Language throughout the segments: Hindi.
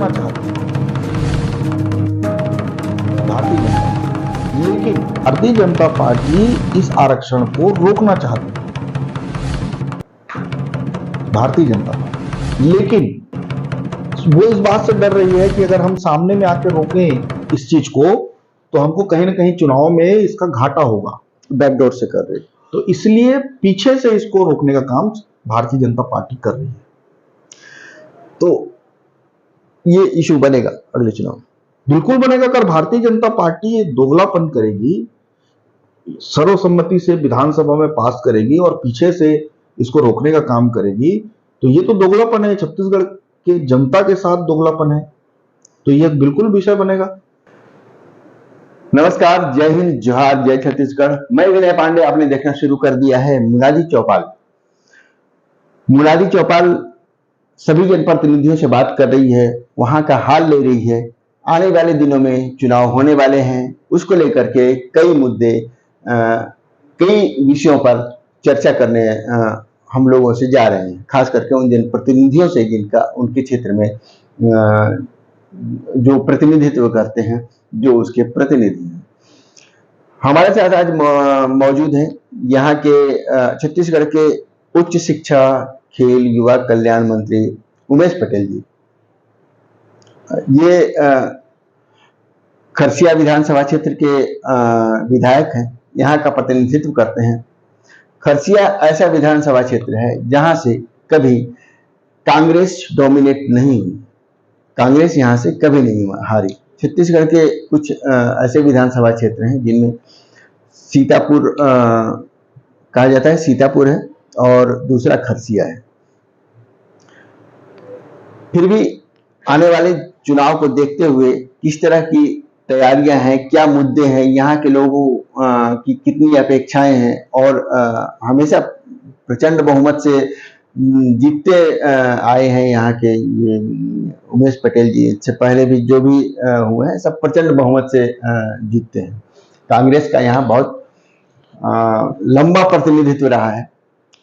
रोकना चाहती है भारतीय जनता पार्टी, लेकिन भारतीय जनता पार्टी इस आरक्षण को रोकना चाहती है भारतीय जनता पार्टी, लेकिन वो इस बात से डर रही है कि अगर हम सामने में आकर रोकें इस चीज को तो हमको कहीं ना कहीं चुनाव में इसका घाटा होगा, बैकडोर से कर रही है। तो इसलिए पीछे से इसको रोकने का काम भारतीय जनता पार्टी कर रही है। तो ये इशू बनेगा अगले चुनाव? बिल्कुल बनेगा। अगर भारतीय जनता पार्टी दोगलापन करेगी, सर्वसम्मति से विधानसभा में पास करेगी और पीछे से इसको रोकने का काम करेगी, तो ये तो दोगलापन है, छत्तीसगढ़ के जनता के साथ दोगलापन है, तो ये बिल्कुल विषय बनेगा। नमस्कार, जय हिंद, जोहार, जय छत्तीसगढ़। मैं विनय पांडे। आपने देखना शुरू कर दिया है मुनादी चौपाल। मुनादी चौपाल सभी जनप्रतिनिधियों से बात कर रही है, वहां का हाल ले रही है। आने वाले दिनों में चुनाव होने वाले हैं, उसको लेकर के कई मुद्दे, कई विषयों पर चर्चा करने हम लोगों से जा रहे हैं, खास करके उन जनप्रतिनिधियों से जिनका उनके क्षेत्र में जो प्रतिनिधित्व करते हैं, जो उसके प्रतिनिधि हैं। हमारे साथ आज मौजूद हैं यहाँ के छत्तीसगढ़ के उच्च शिक्षा, खेल, युवा कल्याण मंत्री उमेश पटेल जी। ये खरसिया विधानसभा क्षेत्र के विधायक हैं, यहाँ का प्रतिनिधित्व करते हैं। खरसिया ऐसा विधानसभा क्षेत्र है जहां से कभी कांग्रेस डोमिनेट नहीं हुई, कांग्रेस यहां से कभी नहीं हारी। छत्तीसगढ़ के कुछ ऐसे विधानसभा क्षेत्र हैं जिनमें सीतापुर कहा जाता है, सीतापुर है, और दूसरा खरसिया है। फिर भी आने वाले चुनाव को देखते हुए किस तरह की तैयारियां हैं, क्या मुद्दे हैं, यहाँ के लोगों की कितनी अपेक्षाएं हैं, और हमेशा प्रचंड बहुमत से जीतते आए हैं यहाँ के ये उमेश पटेल जी। इससे पहले भी जो भी हुए हैं सब प्रचंड बहुमत से जीतते हैं। कांग्रेस का यहाँ बहुत लंबा प्रतिनिधित्व रहा है।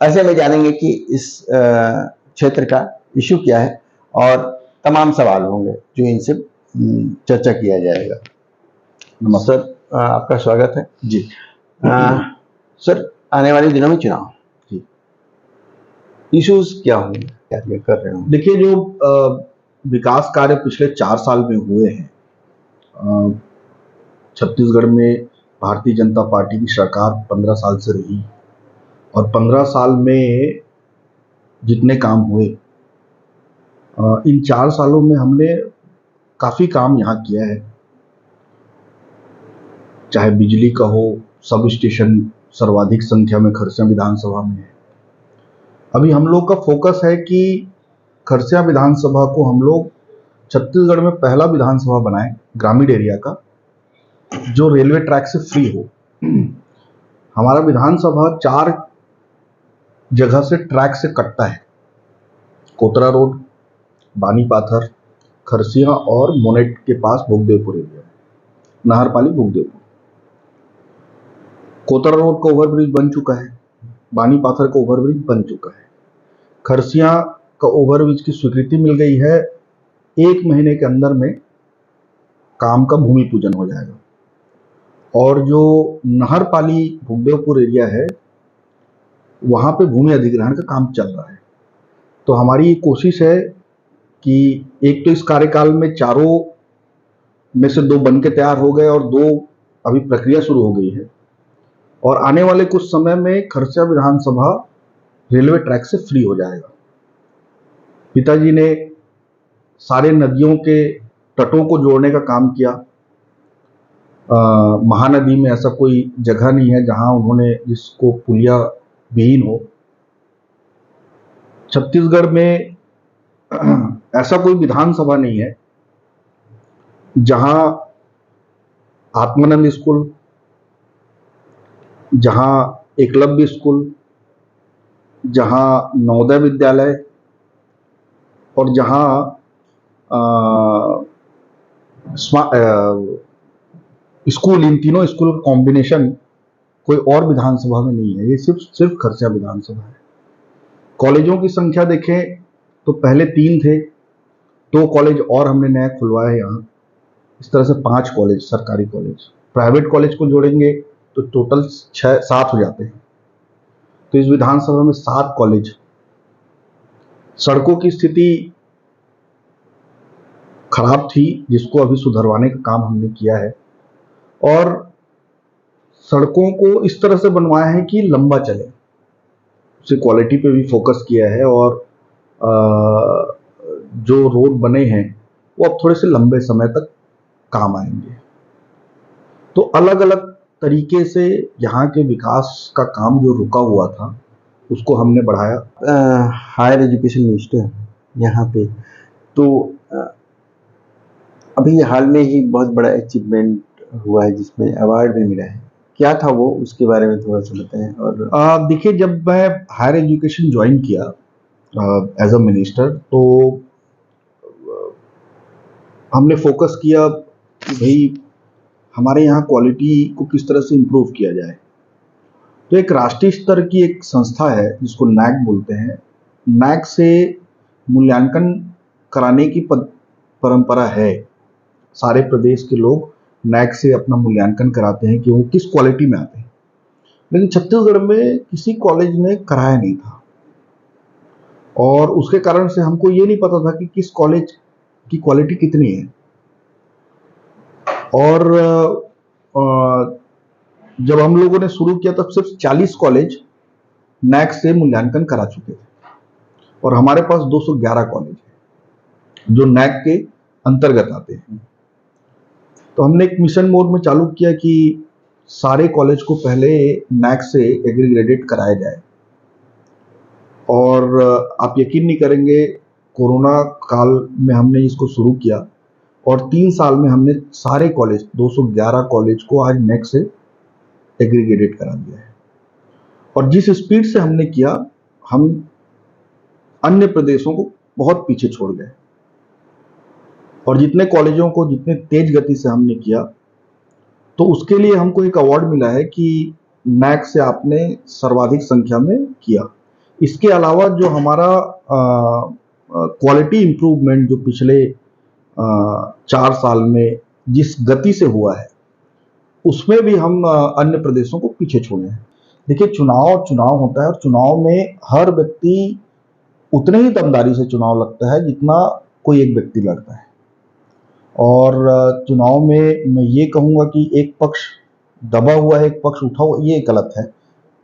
ऐसे में जानेंगे कि इस क्षेत्र का इशू क्या है और तमाम सवाल होंगे जो इनसे चर्चा किया जाएगा। नमस्कार सर, आपका स्वागत है जी। सर, आने वाले दिनों में चुनाव, इश्यूज क्या होंगे, क्या कर रहे हो? देखिए, जो विकास कार्य पिछले 4 साल में हुए हैं, छत्तीसगढ़ में भारतीय जनता पार्टी की सरकार 15 साल से रही, और 15 साल में जितने काम हुए, इन 4 सालों में हमने काफी काम यहाँ किया है। चाहे बिजली का हो, सब स्टेशन सर्वाधिक संख्या में खरसिया विधानसभा में है। अभी हम लोग का फोकस है कि खरसिया विधानसभा को हम लोग छत्तीसगढ़ में पहला विधानसभा बनाए ग्रामीण एरिया का, जो रेलवे ट्रैक से फ्री हो। हमारा विधानसभा 4 जगह से ट्रैक से कटता है, कोतरा रोड, बानीपाथर, खरसिया और मोनेट के पास भोगदेवपुर एरिया, नाहरपाली भोगदेवपुर। कोतरा रोड का ओवरब्रिज बन चुका है, बानीपाथर का ओवरब्रिज बन चुका है, खरसिया का ओवरब्रिज की स्वीकृति मिल गई है। 1 महीने के अंदर में काम का भूमि पूजन हो जाएगा। और जो नाहरपाली भोगदेवपुर एरिया है, वहां पे भूमि अधिग्रहण का काम चल रहा है। तो हमारी कोशिश है कि एक तो इस कार्यकाल में 4 में से 2 बन के तैयार हो गए और 2 अभी प्रक्रिया शुरू हो गई है, और आने वाले कुछ समय में खरसिया विधानसभा रेलवे ट्रैक से फ्री हो जाएगा। पिताजी ने सारे नदियों के तटों को जोड़ने का काम किया। महानदी में ऐसा कोई जगह नहीं है जहां उन्होंने जिसको पुलिया विहीन हो। छत्तीसगढ़ में ऐसा कोई विधानसभा नहीं है जहां आत्मानंद स्कूल, जहां एकलव्य स्कूल, जहां नवोदय विद्यालय और जहां स्कूल, इन तीनों स्कूल का कॉम्बिनेशन कोई और विधानसभा में नहीं है। ये सिर्फ खरसिया विधानसभा है। कॉलेजों की संख्या देखें तो पहले 3 थे, 2 कॉलेज और हमने नया खुलवाया है यहाँ। इस तरह से 5 कॉलेज, सरकारी कॉलेज। प्राइवेट कॉलेज को जोड़ेंगे तो टोटल 6-7 हो जाते हैं। तो इस विधानसभा में 7 कॉलेज। सड़कों की स्थिति खराब थी, जिसको अभी सुधरवाने का काम हमने किया है, और सड़कों को इस तरह से बनवाया है कि लंबा चले। उससे क्वालिटी पे भी फोकस किया है, और जो रोड बने हैं वो अब थोड़े से लंबे समय तक काम आएंगे। तो अलग अलग तरीके से यहाँ के विकास का काम जो रुका हुआ था उसको हमने बढ़ाया। हायर एजुकेशन मिनिस्टर यहाँ पे, तो अभी हाल में ही बहुत बड़ा अचीवमेंट हुआ है जिसमें अवार्ड भी मिला है, क्या था वो, उसके बारे में थोड़ा सा बताएं। और देखिए, जब मैं हायर एजुकेशन ज्वाइन किया एज अ मिनिस्टर, तो हमने फोकस किया कि भाई हमारे यहाँ क्वालिटी को किस तरह से इम्प्रूव किया जाए। तो एक राष्ट्रीय स्तर की एक संस्था है जिसको नैक बोलते हैं। नैक से मूल्यांकन कराने की परंपरा है। सारे प्रदेश के लोग नैक से अपना मूल्यांकन कराते हैं कि वो किस क्वालिटी में आते हैं। लेकिन छत्तीसगढ़ में किसी कॉलेज ने कराया नहीं था, और उसके कारण से हमको ये नहीं पता था कि किस कॉलेज की क्वालिटी कितनी है। और जब हम लोगों ने शुरू किया तब सिर्फ 40 कॉलेज नैक से मूल्यांकन करा चुके थे, और हमारे पास 211 कॉलेज हैं जो नैक के अंतर्गत आते हैं। तो हमने एक मिशन मोड में चालू किया कि सारे कॉलेज को पहले नैक से एग्रीग्रेडेड कराया जाए। और आप यकीन नहीं करेंगे, कोरोना काल में हमने इसको शुरू किया, और 3 साल में हमने सारे कॉलेज 211 कॉलेज को आज नैक से एग्रीगेटेड करा दिया है। और जिस स्पीड से हमने किया, हम अन्य प्रदेशों को बहुत पीछे छोड़ गए। और जितने कॉलेजों को जितने तेज गति से हमने किया, तो उसके लिए हमको एक अवार्ड मिला है कि नैक से आपने सर्वाधिक संख्या में किया। इसके अलावा जो हमारा क्वालिटी इंप्रूवमेंट जो पिछले 4 साल में जिस गति से हुआ है, उसमें भी हम अन्य प्रदेशों को पीछे छोड़े हैं। देखिए, चुनाव होता है, और चुनाव में हर व्यक्ति उतने ही दमदारी से चुनाव लड़ता है जितना कोई एक व्यक्ति लड़ता है। और चुनाव में मैं ये कहूँगा कि एक पक्ष दबा हुआ है, एक पक्ष उठा हुआ, ये गलत है।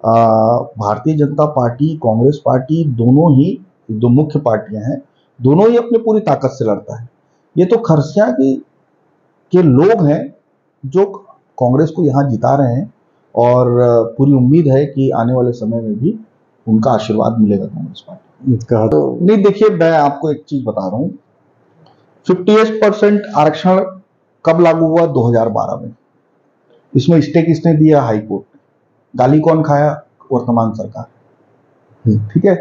भारतीय जनता पार्टी, कांग्रेस पार्टी, दोनों ही जो मुख्य पार्टियां हैं, दोनों ही अपने पूरी ताकत से लड़ता है। ये तो खरसिया के लोग हैं जो कांग्रेस को यहाँ जिता रहे हैं, और पूरी उम्मीद है कि आने वाले समय में भी उनका आशीर्वाद मिलेगा कांग्रेस पार्टी का। तो नहीं, देखिए, मैं आपको एक चीज बता रहा हूँ, 58% आरक्षण कब लागू हुआ? 2012 में। इसमें स्टे किसने दिया? हाई कोर्ट ने। गाली कौन खाया? वर्तमान सरकार। ठीक है,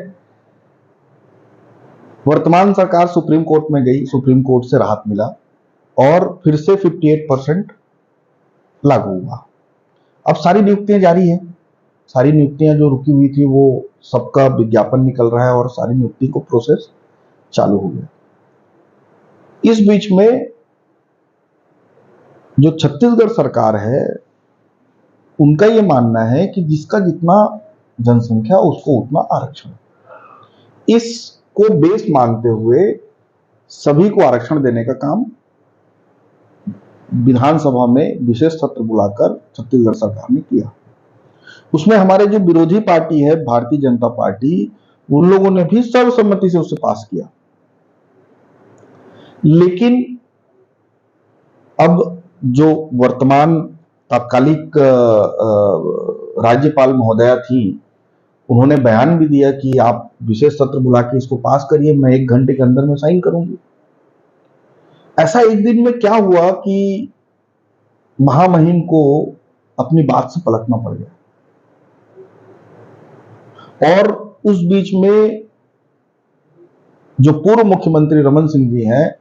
वर्तमान सरकार सुप्रीम कोर्ट में गई, सुप्रीम कोर्ट से राहत मिला, और फिर से 58% लागू हुआ। अब सारी नियुक्तियां जारी हैं। सारी नियुक्तियां जो रुकी हुई थी, वो सबका विज्ञापन निकल रहा है, और सारी नियुक्ति को प्रोसेस चालू हो गया। इस बीच में जो छत्तीसगढ़ सरकार है, उनका ये मानना है कि जिसका जितना जनसंख्या उसको उतना आरक्षण। इसको बेस मानते हुए सभी को आरक्षण देने का काम विधानसभा में विशेष सत्र बुलाकर छत्तीसगढ़ सरकार ने किया। उसमें हमारे जो विरोधी पार्टी है, भारतीय जनता पार्टी, उन लोगों ने भी सर्वसम्मति से उसे पास किया। लेकिन अब जो वर्तमान तात्कालिक राज्यपाल महोदया थी, उन्होंने बयान भी दिया कि आप विशेष सत्र बुला के इसको पास करिए, मैं 1 घंटे के अंदर में साइन करूंगी। ऐसा एक दिन में क्या हुआ कि महामहिम को अपनी बात से पलटना पड़ गया, और उस बीच में जो पूर्व मुख्यमंत्री रमन सिंह जी हैं,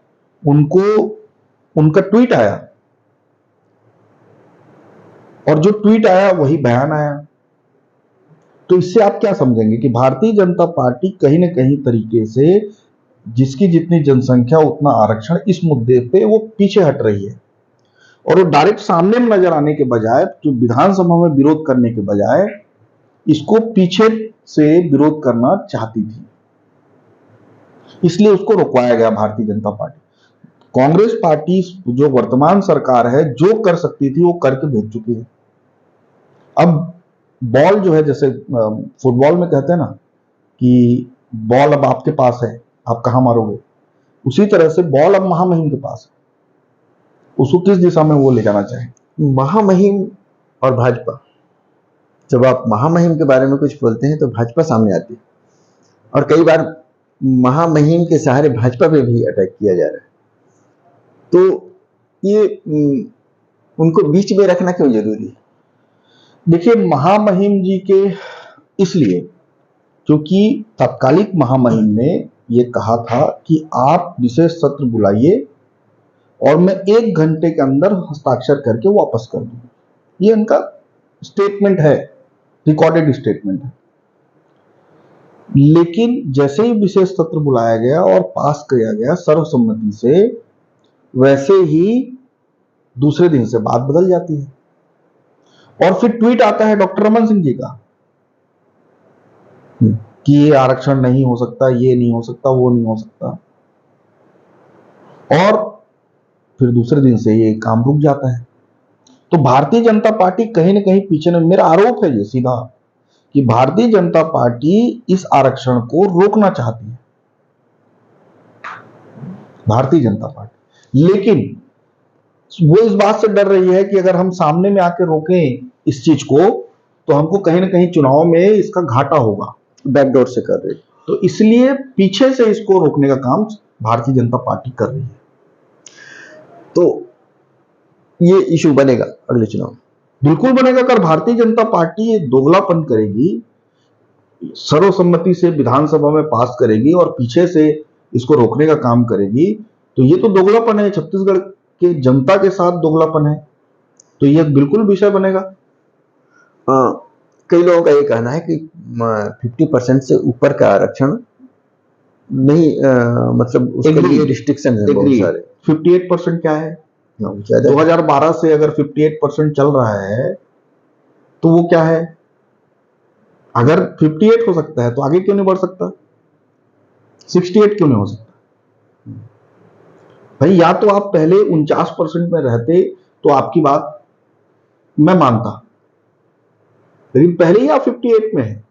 उनका ट्वीट आया, और जो ट्वीट आया वही बयान आया। तो इससे आप क्या समझेंगे कि भारतीय जनता पार्टी कहीं ना कहीं तरीके से जिसकी जितनी जनसंख्या उतना आरक्षण, इस मुद्दे पे वो पीछे हट रही है और वो डायरेक्ट सामने में नजर आने के बजाय, जो विधानसभा में विरोध करने के बजाय इसको पीछे से विरोध करना चाहती थी, इसलिए उसको रुकवाया गया भारतीय जनता पार्टी। कांग्रेस पार्टी जो वर्तमान सरकार है, जो कर सकती थी वो करके भेज चुकी है। अब बॉल जो है, जैसे फुटबॉल में कहते हैं ना कि बॉल अब आपके पास है, आप कहां मारोगे, उसी तरह से बॉल अब महामहिम के पास है, उसको किस दिशा में वो ले जाना चाहे। महामहिम और भाजपा, जब आप महामहिम के बारे में कुछ बोलते हैं तो भाजपा सामने आती है, और कई बार महामहिम के सहारे भाजपा पे भी अटैक किया जा रहा है। तो ये उनको बीच में रखना क्यों जरूरी है? देखिए, महामहिम जी के इसलिए क्योंकि तत्कालिक महामहिम ने ये कहा था कि आप विशेष सत्र बुलाइए और मैं 1 घंटे के अंदर हस्ताक्षर करके वापस कर दूंगा। ये उनका स्टेटमेंट है, रिकॉर्डेड स्टेटमेंट है। लेकिन जैसे ही विशेष सत्र बुलाया गया और पास किया गया सर्वसम्मति से, वैसे ही दूसरे दिन से बात बदल जाती है और फिर ट्वीट आता है डॉक्टर रमन सिंह जी का कि ये आरक्षण नहीं हो सकता, ये नहीं हो सकता, वो नहीं हो सकता, और फिर दूसरे दिन से ये काम रुक जाता है। तो भारतीय जनता पार्टी कहीं ना कहीं पीछे न, मेरा आरोप है ये सीधा, कि भारतीय जनता पार्टी इस आरक्षण को रोकना चाहती है, भारतीय जनता पार्टी। लेकिन वो इस बात से डर रही है कि अगर हम सामने में आके रोकें इस चीज को तो हमको कहीं ना कहीं चुनाव में इसका घाटा होगा, बैकडोर से कर रही है। तो इसलिए पीछे से इसको रोकने का काम भारतीय जनता पार्टी कर रही है। तो ये इशू बनेगा अगले चुनाव में? बिल्कुल बनेगा। अगर भारतीय जनता पार्टी ये दोगलापन करेगी, सर्वसम्मति से विधानसभा में पास करेगी और पीछे से इसको रोकने का काम करेगी, तो ये तो दोगलापन है, छत्तीसगढ़ के जनता के साथ दोगलापन है, तो ये बिल्कुल विषय बनेगा। कई लोगों का ये कहना है कि 50% से ऊपर का आरक्षण नहीं, मतलब उसके लिए रिस्ट्रिक्शन है बहुत सारे। 58% क्या है? 2012 से अगर 58% चल रहा है तो वो क्या है? अगर 58 हो सकता है तो आगे क्यों नहीं बढ़ सकता? 68 क्यों नहीं हो सकता? भाई, या तो आप पहले 49% में रहते तो आपकी बात मैं मानता, लेकिन पहले ही आप 58 में है।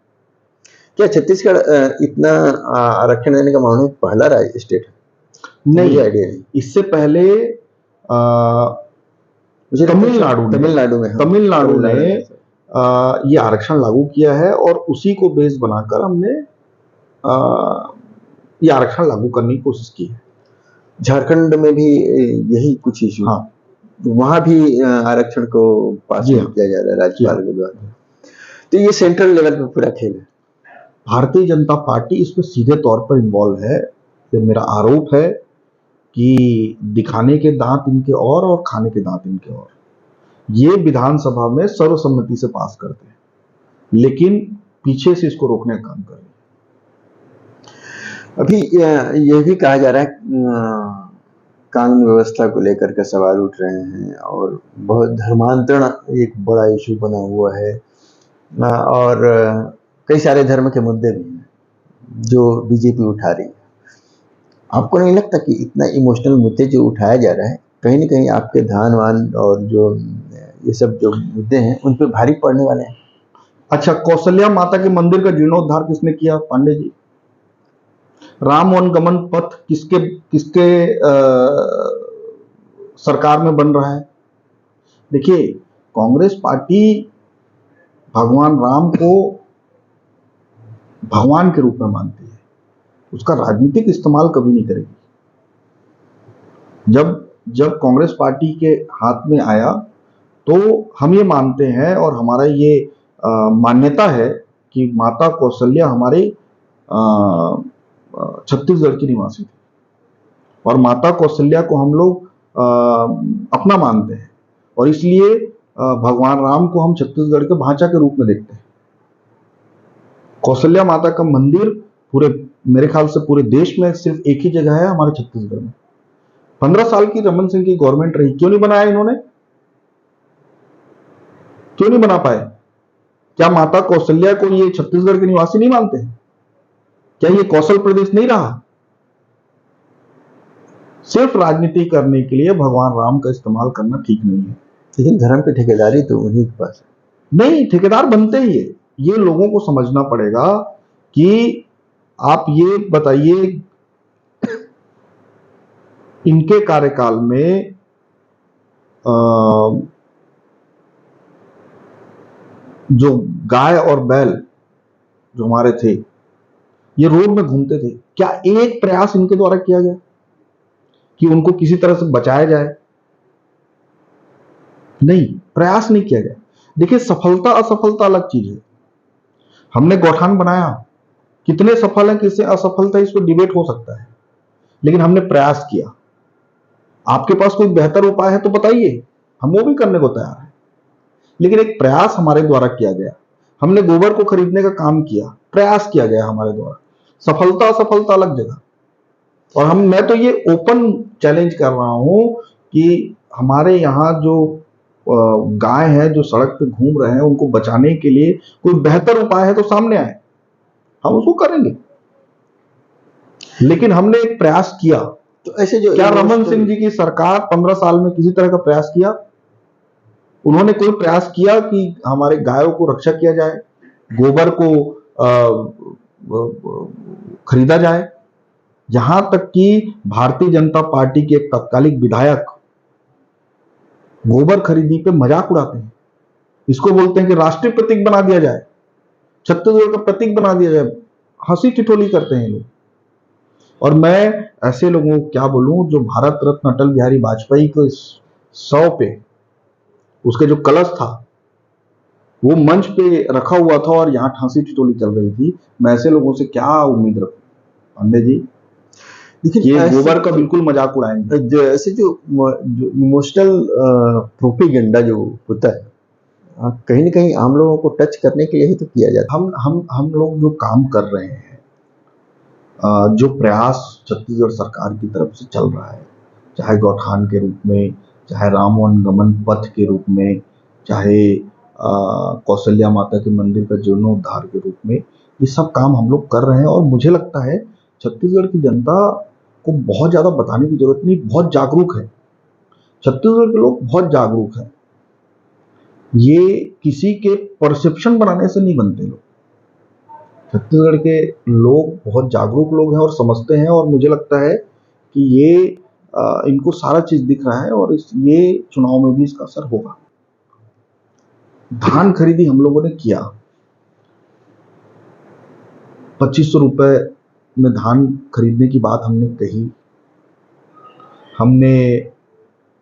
क्या छत्तीसगढ़ इतना आरक्षण देने का मामले में पहला राज्य स्टेट है? नहीं, आइडिया नहीं। इससे पहले तमिलनाडु ने ये आरक्षण लागू किया है और उसी को बेस बनाकर हमने ये आरक्षण लागू करने की कोशिश की है। झारखंड में भी यही कुछ इशू, हाँ, वहां भी आरक्षण को पास किया जा रहा है राज्यपाल के द्वारा। तो ये सेंट्रल लेवल पे पूरा खेल है। भारतीय जनता पार्टी इसमें सीधे तौर पर इन्वॉल्व है। ये मेरा आरोप है कि दिखाने के दांत इनके और खाने के दांत इनके और। ये विधानसभा में सर्वसम्मति से पास करते हैं, लेकिन पीछे से इसको रोकने का काम कर रहे हैं। अभी यह भी कहा जा रहा है कानून व्यवस्था को लेकर के सवाल उठ रहे हैं और बहुत धर्मांतरण एक बड़ा इशू बना हुआ है, और कई सारे धर्म के मुद्दे भी हैं जो बीजेपी उठा रही है। आपको नहीं लगता कि इतना इमोशनल मुद्दे जो उठाया जा रहा है, कहीं ना कहीं आपके धान वान और जो ये सब जो मुद्दे हैं उन पे भारी पड़ने वाले हैं? अच्छा, कौशल्या माता के मंदिर का जीर्णोद्धार किसने किया? पांडे जी। राम वनगमन पथ किसके सरकार में बन रहा है? देखिए, कांग्रेस पार्टी भगवान राम को भगवान के रूप में मानती है, उसका राजनीतिक इस्तेमाल कभी नहीं करेगी। जब कांग्रेस पार्टी के हाथ में आया तो हम ये मानते हैं और हमारा ये मान्यता है कि माता कौशल्या हमारे छत्तीसगढ़ की निवासी थी और माता कौशल्या को हम लोग अपना मानते हैं और इसलिए भगवान राम को हम छत्तीसगढ़ के भांचा के रूप में देखते हैं। कौशल्या माता का मंदिर पूरे, मेरे ख्याल से पूरे देश में सिर्फ एक ही जगह है, हमारे छत्तीसगढ़ में। 15 साल की रमन सिंह की गवर्नमेंट रही, क्यों नहीं बनाया इन्होंने? क्यों नहीं बना पाए? क्या माता कौशल्या को ये छत्तीसगढ़ के निवासी नहीं मानते हैं? क्या ये कौशल प्रदेश नहीं रहा? सिर्फ राजनीति करने के लिए भगवान राम का इस्तेमाल करना ठीक नहीं है। लेकिन धर्म की ठेकेदारी तो उन्हीं के पास है। नहीं, ठेकेदार बनते ही है। ये लोगों को समझना पड़ेगा कि आप ये बताइए, इनके कार्यकाल में जो गाय और बैल जो हमारे थे, ये रोड में घूमते थे, क्या एक प्रयास इनके द्वारा किया गया कि उनको किसी तरह से बचाया जाए? नहीं, प्रयास नहीं किया गया। देखिए, सफलता असफलता अलग चीज है। हमने गौठान बनाया, कितने सफल हैं कितने असफल थे, इस पर डिबेट हो सकता है, लेकिन हमने प्रयास किया। आपके पास कोई बेहतर उपाय है तो बताइए, हम वो भी करने को तैयार हैं। लेकिन एक प्रयास हमारे द्वारा किया गया। हमने गोबर को खरीदने का काम किया, प्रयास किया गया हमारे द्वारा। सफलता असफलता अलग जगह। और मैं तो ये ओपन चैलेंज कर रहा हूं कि हमारे यहाँ जो गाय है जो सड़क पे घूम रहे हैं, उनको बचाने के लिए कोई बेहतर उपाय है तो सामने आए, हम उसको करेंगे। लेकिन हमने एक प्रयास किया। तो ऐसे जो क्या रमन सिंह जी की सरकार 15 साल में किसी तरह का प्रयास किया? उन्होंने कोई प्रयास किया कि हमारे गायों को रक्षा किया जाए, गोबर को खरीदा जाए? यहां तक कि भारतीय जनता पार्टी के एक तत्कालिक विधायक गोबर खरीदी पे मजाक उड़ाते हैं। इसको बोलते हैं कि राष्ट्रीय प्रतीक बना दिया जाए, छत्तीसगढ़ का प्रतीक बना दिया जाए। हंसी ठिठोली करते हैं लोग। और मैं ऐसे लोगों को क्या बोलूं, जो भारत रत्न अटल बिहारी वाजपेयी को 100 पे उसके जो कलश था वो मंच पे रखा हुआ था और यहाँ हंसी ठिठोली चल रही थी, मैं ऐसे लोगों से क्या उम्मीद रखूं? पांडे जी, ये गोबर का बिल्कुल मजाक उड़ाएंगे। ऐसे जो इमोशनल प्रोपेगेंडा जो होता है, कहीं ना कहीं हम लोगों को टच करने के लिए ही तो किया जाता है। हम लोग जो काम कर रहे हैं, जो प्रयास छत्तीसगढ़ सरकार की तरफ से चल रहा है, चाहे गौठान के रूप में, चाहे राम वन गमन पथ के रूप में, चाहे कौशल्या माता के मंदिर का जीर्णोद्धार के रूप में, ये सब काम हम लोग कर रहे हैं। और मुझे लगता है छत्तीसगढ़ की जनता को बहुत ज्यादा बताने की जरूरत नहीं, बहुत जागरूक है। छत्तीसगढ़ के लोग बहुत जागरूक हैं। ये किसी के परसेप्शन बनाने से नहीं बनते लोग। छत्तीसगढ़ के लोग बहुत जागरूक लोग हैं और समझते हैं, और मुझे लगता है कि ये इनको सारा चीज दिख रहा है और ये चुनाव में भी इसका असर होगा। धान खरीदी हम लोगों ने किया, 2500 रुपए में धान खरीदने की बात हमने कही। हमने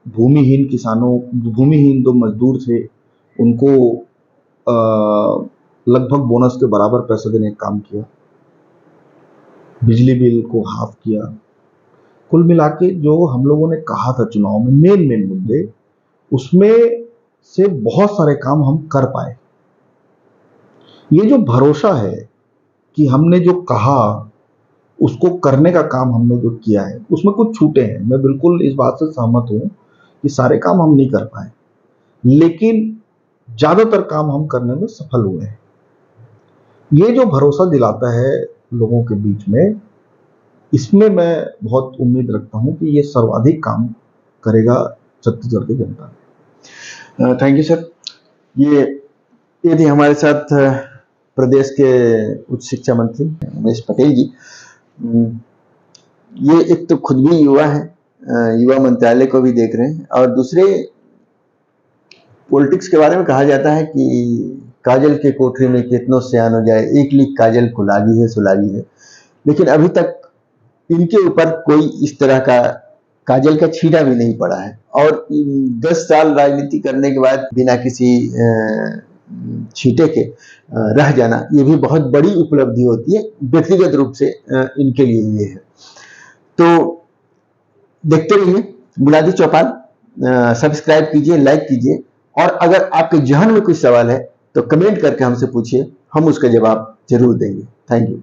भूमिहीन किसानों, भूमिहीन जो मजदूर थे, उनको लगभग बोनस के बराबर पैसे देने का काम किया। बिजली बिल को हाफ किया। कुल मिला के जो हम लोगों ने कहा था चुनाव में मेन मुद्दे, उसमें से बहुत सारे काम हम कर पाए। ये जो भरोसा है कि हमने जो कहा उसको करने का काम हमने जो किया है, उसमें कुछ छूटे हैं। मैं बिल्कुल इस बात से सहमत हूं कि सारे काम हम नहीं कर पाए, लेकिन ज्यादातर काम हम करने में सफल हुए हैं। ये जो भरोसा दिलाता है लोगों के बीच में, इसमें मैं बहुत उम्मीद रखता हूं कि ये सर्वाधिक काम करेगा छत्तीसगढ़ की जनता। Thank you sir. ये थी हमारे साथ प्रदेश के उच्च शिक्षा मंत्री उमेश पटेल जी। ये एक तो खुद भी युवा है, युवा मंत्रालय को भी देख रहे हैं, और दूसरे पॉलिटिक्स के बारे में कहा जाता है कि काजल के कोठरी में कितनों सयान हो जाए, एक लीक काजल को लागी है सुलागी है। लेकिन अभी तक इनके ऊपर कोई इस तरह का काजल का छींटा भी नहीं पड़ा है, और 10 साल राजनीति करने के बाद बिना किसी छींटे के रह जाना, ये भी बहुत बड़ी उपलब्धि होती है। व्यक्तिगत रूप से इनके लिए ये है। तो देखते रहिए मुलादी चौपाल, सब्सक्राइब कीजिए, लाइक कीजिए, और अगर आपके जहन में कुछ सवाल है तो कमेंट करके हमसे पूछिए, हम उसका जवाब जरूर देंगे। Thank you.